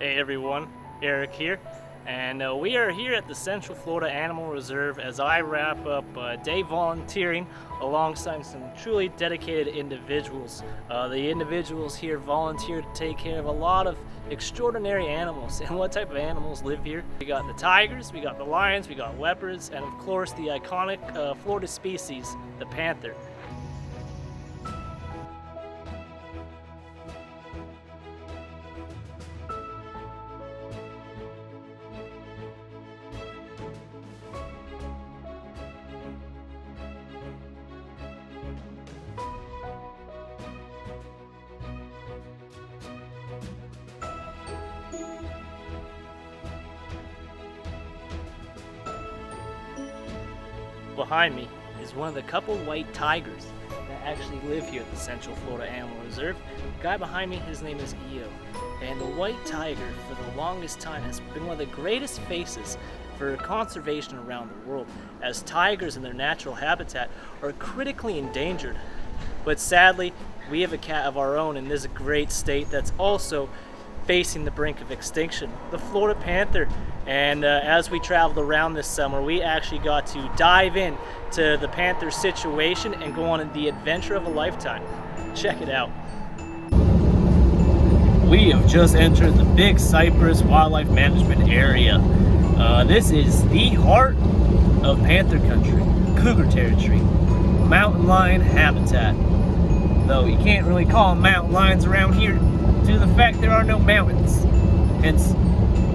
Hey everyone, Eric here, and we are here at the Central Florida Animal Reserve as I wrap up day volunteering alongside some truly dedicated individuals. The individuals here volunteer to take care of a lot of extraordinary animals. And what type of animals live here? We got the tigers, we got the lions, we got leopards, and of course the iconic Florida species, the panther. Behind me is one of the couple white tigers that actually live here at the Central Florida Animal Reserve. The guy behind me, his name is Io. And the white tiger, for the longest time, has been one of the greatest faces for conservation around the world, as tigers in their natural habitat are critically endangered. But sadly, we have a cat of our own in this great state that's also facing the brink of extinction, the Florida panther. And as we traveled around this summer, we actually got to dive in to the panther situation and go on the adventure of a lifetime. Check it out. We have just entered the Big Cypress Wildlife Management Area. This is the heart of panther country, cougar territory, mountain lion habitat. Though you can't really call them mountain lions around here due to the fact there are no mountains. Hence,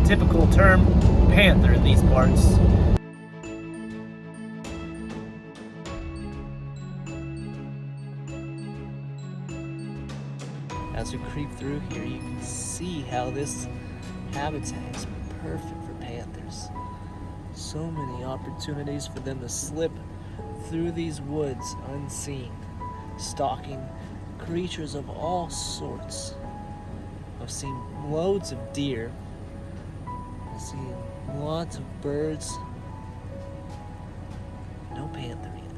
typical term panther in these parts. As we creep through here, you can see how this habitat is perfect for panthers. So many opportunities for them to slip through these woods unseen, stalking creatures of all sorts. I've seen loads of deer. I've seen lots of birds. No panther yet.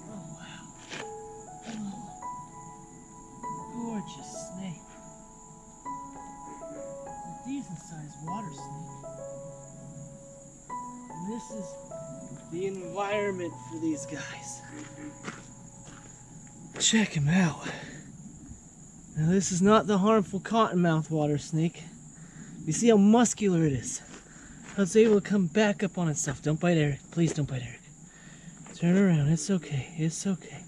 Oh wow. Oh, gorgeous snake. A decent sized water snake. And this is the environment for these guys. Check him out. Now this is not the harmful cottonmouth water snake. You see how muscular it is. How it's able to come back up on itself. Don't bite Eric. Please don't bite Eric. Turn around. It's okay. It's okay.